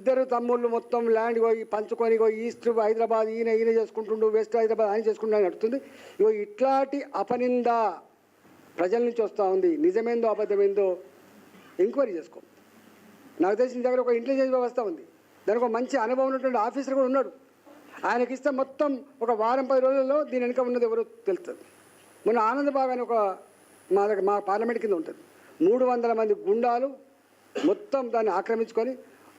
ఇద్దరు తమ్ముళ్ళు మొత్తం ల్యాండ్ పంచుకొని ఈస్ట్ హైదరాబాద్ ఈయన చేసుకుంటుండు, వెస్ట్ హైదరాబాద్ ఆయన చేసుకుంటూ నడుస్తుంది. ఇట్లాంటి అపనింద ప్రజల నుంచి వస్తూ ఉంది. నిజమేందో అబద్ధమేందో ఎంక్వైరీ చేసుకో. నాకు తెలిసిన దగ్గర ఒక ఇంటెలిజెన్స్ వ్యవస్థ ఉంది, దానికి ఒక మంచి అనుభవం ఉన్నటువంటి ఆఫీసర్ కూడా ఉన్నాడు. ఆయనకి ఇస్తే మొత్తం ఒక వారం 10 రోజుల్లో దీని వెనుక ఉన్నది ఎవరో తెలుస్తుంది. మొన్న ఆనందబాగ్ అని ఒక మా పార్లమెంట్ కింద ఉంటుంది, 300 మంది గుండాలు మొత్తం దాన్ని ఆక్రమించుకొని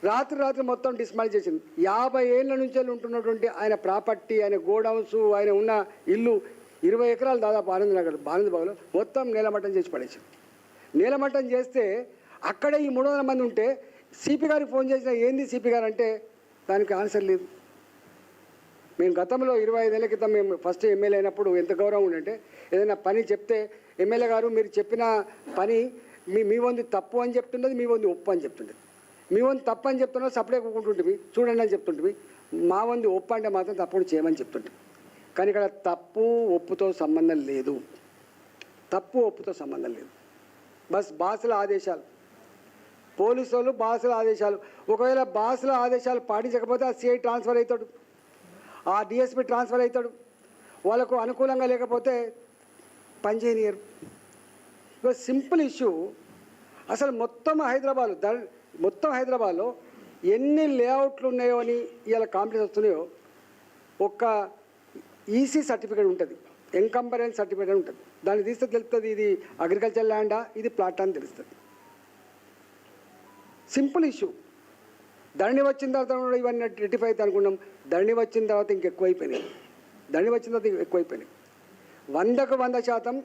రాత్రి మొత్తం డిస్మాల్ చేసింది. 50 ఏళ్ళ నుంచి ఉంటున్నటువంటి ఆయన ప్రాపర్టీ, ఆయన గోడౌన్స్, ఆయన ఉన్న ఇల్లు 20 ఎకరాలు దాదాపు ఆనందబాగ్లో మొత్తం నేలమట్టం చేసి పడేసింది. నేలమట్టం చేస్తే అక్కడే ఈ 300 మంది ఉంటే సిపి గారికి ఫోన్ చేసిన ఏంది సిపి గారు అంటే దానికి ఆన్సర్ లేదు. మేము గతంలో 25 ఏళ్ళ క్రితం మేము ఫస్ట్ ఎమ్మెల్యే అయినప్పుడు ఎంత గౌరవం ఉండంటే ఏదైనా పని చెప్తే ఎమ్మెల్యే గారు మీరు చెప్పిన పని మీ వంతు తప్పు అని చెప్తుండేది, మీ వంతు ఒప్పు అని చెప్తుండేది. మీ వంతు తప్పు అని చెప్తున్నా సపరేట్ కూకుంటుంటివి, చూడండి అని చెప్తుంటివి. మా వంతు ఒప్పు అంటే మాత్రం తప్పుడు చేయమని చెప్తుంటివి. కానీ ఇక్కడ తప్పు ఒప్పుతో సంబంధం లేదు, తప్పు ఒప్పుతో సంబంధం లేదు. బస్ బాసుల ఆదేశాలు, పోలీసు వాళ్ళు బాసుల ఆదేశాలు. ఒకవేళ బాసుల ఆదేశాలు పాటించకపోతే ఆ సిఐ ట్రాన్స్ఫర్ అవుతాడు, ఆ డిఎస్పి ట్రాన్స్ఫర్ అవుతాడు. వాళ్ళకు అనుకూలంగా లేకపోతే పనిచేయనియరు. Simple issue. అసలు మొత్తం హైదరాబాద్లో ఎన్ని లేఅవుట్లు ఉన్నాయో అని ఇవాళ కాంప్లైంట్స్ వస్తున్నాయో ఒక్క ఈసీ సర్టిఫికేట్ ఉంటుంది, ఎన్కంబరెన్స్ సర్టిఫికేట్ ఉంటుంది. దాన్ని తీస్తే తెలుస్తుంది ఇది అగ్రికల్చర్ ల్యాండా, ఇది ప్లాట్ అని తెలుస్తుంది. Simple issue. ధరణి వచ్చిన తర్వాత ఇవన్నీ రెటిఫై అయితే అనుకున్నాం. ధరణి వచ్చిన తర్వాత ఇంకెక్కువైపోయినాయి. 100%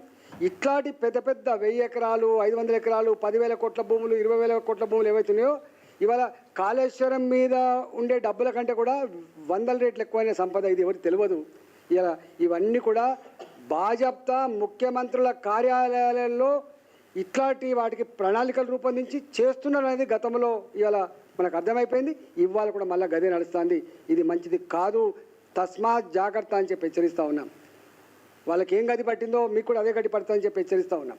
ఇట్లాంటి పెద్ద 1000 ఎకరాలు, 500 ఎకరాలు, 10,000 కోట్ల భూములు, 20,000 కోట్ల భూములు ఏవైతున్నాయో ఇవాళ కాళేశ్వరం మీద ఉండే డబ్బుల కంటే కూడా 100 రెట్లు ఎక్కువైన సంపద. ఇది ఎవరికి తెలియదు. ఇలా ఇవన్నీ కూడా భాజపా ముఖ్యమంత్రుల కార్యాలయాలలో ఇట్లాంటి వాటికి ప్రణాళికలు రూపొందించి చేస్తున్నారు అనేది గతంలో ఇవాళ మనకు అర్థమైపోయింది. ఇవాళ కూడా మళ్ళీ గదే నడుస్తుంది. ఇది మంచిది కాదు, తస్మాత్ జాగ్రత్త అని చెప్పి హెచ్చరిస్తూ ఉన్నాం. వాళ్ళకి ఏం గది పట్టిందో మీకు కూడా అదే గది పడుతుందని చెప్పి హెచ్చరిస్తూ ఉన్నాం.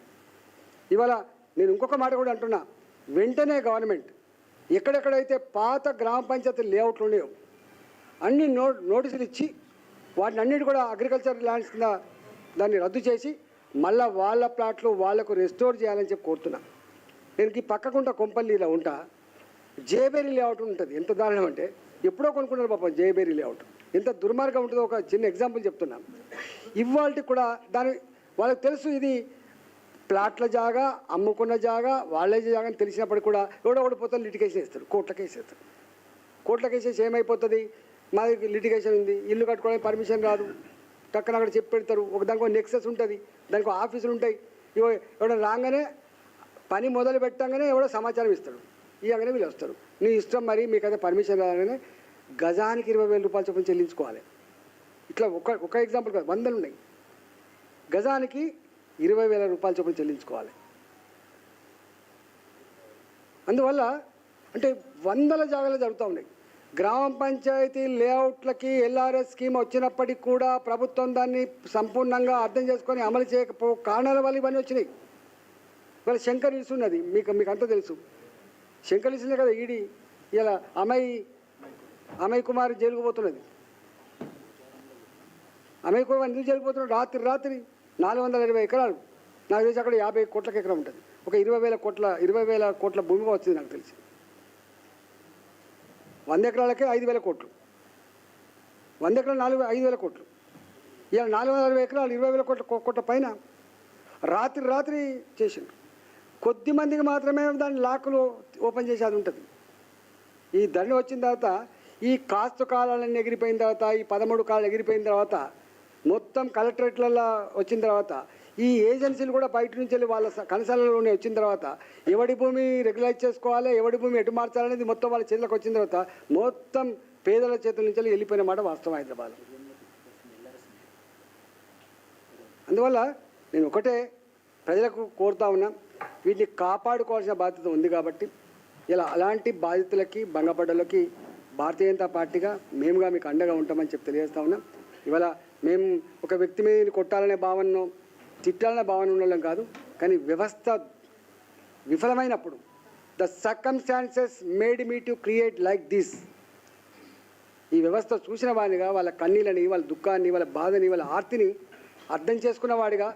ఇవాళ నేను ఇంకొక మాట కూడా అంటున్నా, వెంటనే గవర్నమెంట్ ఎక్కడెక్కడైతే పాత గ్రామ పంచాయతీ లేఅవుట్లు ఉన్నాయో అన్ని నోటీసులు ఇచ్చి వాటిని అన్నిటి కూడా అగ్రికల్చర్ ల్యాండ్స్ కింద దాన్ని రద్దు చేసి మళ్ళీ వాళ్ళ ప్లాట్లు వాళ్లకు రెస్టోర్ చేయాలని చెప్పి కోరుతున్నా. నేను ఈ పక్కకుంటా కొంపల్లిలో ఉంటా, జేబేరీ లేఅవుట్ ఉంటుంది. ఎంత దారుణం అంటే ఎప్పుడో కొనుక్కున్నారు పాపం జేబేరీ లేఅవుట్. ఎంత దుర్మార్గం ఉంటుందో ఒక చిన్న ఎగ్జాంపుల్ చెప్తున్నాను. ఇవాళకి కూడా దాని వాళ్ళకి తెలుసు ఇది ప్లాట్ల జాగా, అమ్ముకున్న జాగా, వాళ్ళే జాగా అని తెలిసినప్పటికీ కూడా ఓడిపోతే లిటిగేషన్ వేస్తారు, కోట్లకి వేసేస్తారు. కోట్లకి వేసేసి ఏమైపోతుంది, మా దగ్గర లిటిగేషన్ ఉంది, ఇల్లు కట్టుకోవడానికి పర్మిషన్ రాదు, టక్కన అక్కడ చెప్పి పెడతారు. దానికి ఒక నెక్సెస్ ఉంటుంది, దానికి ఆఫీసులు ఉంటాయి. ఎవడో రాగానే పని మొదలు పెట్టగానే ఎవడో సమాచారం ఇస్తాడు, ఇవ్వగానే వీళ్ళు వస్తారు. నీ ఇష్టం మరి, మీకు అయితే పర్మిషన్ రాగానే గజానికి 20,000 రూపాయలు చొప్పున చెల్లించుకోవాలి. ఇట్లా ఒక ఎగ్జాంపుల్ కాదు, 100 ఉన్నాయి. గజానికి 20,000 రూపాయలు చొప్పున చెల్లించుకోవాలి. అందువల్ల అంటే 100 జాగాలు జరుగుతూ ఉన్నాయి. గ్రామ పంచాయతీ లేఅవుట్లకి ఎల్ఆర్ఎస్ స్కీమ్ వచ్చినప్పటికీ కూడా ప్రభుత్వం దాన్ని సంపూర్ణంగా అర్థం చేసుకొని అమలు చేయకపో కారణాల వల్ల ఇవన్నీ వచ్చినాయి. ఇవాళ శంకర్ ఇల్స్ ఉన్నది, మీకు అంతా తెలుసు. శంకర్ ఇల్స్నే కదా ఈడీ ఇలా అమయ్ కుమార్ జైలుకు పోతున్నది. అమయ్ కుమార్ ఎందుకు జైలుకు పోతున్నాడు? రాత్రి 420 ఎకరాలు, నాకు తెలిసి అక్కడ 50 కోట్లకు ఎకరం ఉంటుంది. ఒక 20,000 కోట్ల భూమిగా వచ్చింది నాకు తెలిసి. 100 ఎకరాలకే 5,000 కోట్లు, 100 ఎకరాలు 5,000 కోట్లు. ఇలా 460 ఎకరాలు 20,000 కోట్ల పైన రాత్రి చేసిండు. కొద్ది మందికి మాత్రమే దాని లాకులు ఓపెన్ చేసి అది ఉంటుంది. ఈ ధరణి వచ్చిన తర్వాత ఈ కాస్తు కాలాలన్నీ ఎగిరిపోయిన తర్వాత, ఈ 13 కాలాలు ఎగిరిపోయిన తర్వాత, మొత్తం కలెక్టరేట్లలో వచ్చిన తర్వాత, ఈ ఏజెన్సీలు కూడా బయట నుంచి వెళ్ళి వాళ్ళ కనసాలలోనే వచ్చిన తర్వాత ఎవడి భూమి రెగ్యులైజ్ చేసుకోవాలి, ఎవడి భూమి ఎటు మార్చాలనేది మొత్తం వాళ్ళ చేతులకు వచ్చిన తర్వాత మొత్తం పేదల చేతుల నుంచి వెళ్ళిపోయిన మాట వాస్తవం హైదరాబాద్. అందువల్ల నేను ఒకటే ప్రజలకు కోరుతా ఉన్నా, వీటిని కాపాడుకోవాల్సిన బాధ్యత ఉంది. కాబట్టి ఇలా అలాంటి బాధితులకి, భంగపడ్డలకి భారతీయ జనతా పార్టీగా మేముగా మీకు అండగా ఉంటామని చెప్పి తెలియజేస్తా ఉన్నాం. ఇవాళ మేము ఒక వ్యక్తి మీద కొట్టాలనే భావనను, తిట్టాలనే భావన ఉండడం కాదు, కానీ వ్యవస్థ విఫలమైనప్పుడు the circumstances made me to create like this. ఈ వ్యవస్థ చూసిన వాడిగా వాళ్ళ కన్నీళ్ళని, వాళ్ళ దుఃఖాన్ని, వాళ్ళ బాధని, వాళ్ళ ఆర్తిని అర్థం చేసుకున్నవాడిగా,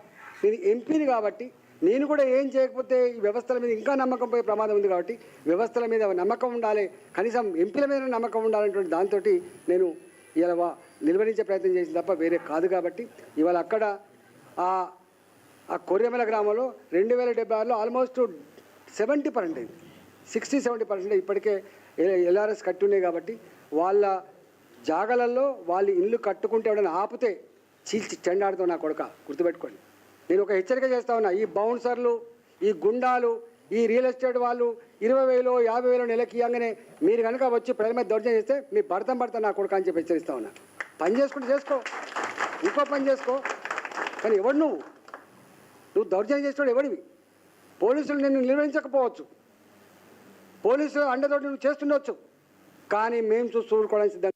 నేను ఎంపీని కాబట్టి నేను కూడా ఏం చేయకపోతే ఈ వ్యవస్థల మీద ఇంకా నమ్మకం పోయే ప్రమాదం ఉంది కాబట్టి వ్యవస్థల మీద నమ్మకం ఉండాలి, కనీసం ఎంపీల మీద నమ్మకం ఉండాలనేటువంటి దాంతో నేను ఇలా నిలువరించే ప్రయత్నం చేసింది తప్ప వేరే కాదు. కాబట్టి ఇవాళ అక్కడ ఆ కొర్రెమల గ్రామంలో 2076లో ఆల్మోస్ట్ 70% అయింది, 60-70% ఇప్పటికే ఎల్ఆర్ఎస్ కట్టి ఉన్నాయి. కాబట్టి వాళ్ళ జాగలల్లో వాళ్ళు ఇల్లు కట్టుకుంటే ఎవడైనా ఆపితే చీల్చి చెండాడుతావు నా కొడుక, గుర్తుపెట్టుకోండి. నేను ఒక హెచ్చరిక చేస్తా ఉన్నా, ఈ బౌన్సర్లు, ఈ గుండాలు, ఈ రియల్ ఎస్టేట్ వాళ్ళు 20,000 50,000 నెలకి ఇవ్వగానే మీరు కనుక వచ్చి ప్రజల మీద దౌర్జన్యం చేస్తే మీ పడతా నా కొడుకు అని చెప్పి హెచ్చరిస్తా ఉన్నా. పని చేసుకుంటూ చేసుకో, ఇంకో పని చేసుకో, కానీ ఎవడు నువ్వు దౌర్జన్యం చేసేవాడు ఎవడివి? పోలీసులు నిన్ను నిర్వహించకపోవచ్చు, పోలీసులు అండతోటి నువ్వు చేస్తుండొచ్చు, కానీ మేము చూసుకోవడానికి సిద్ధంగా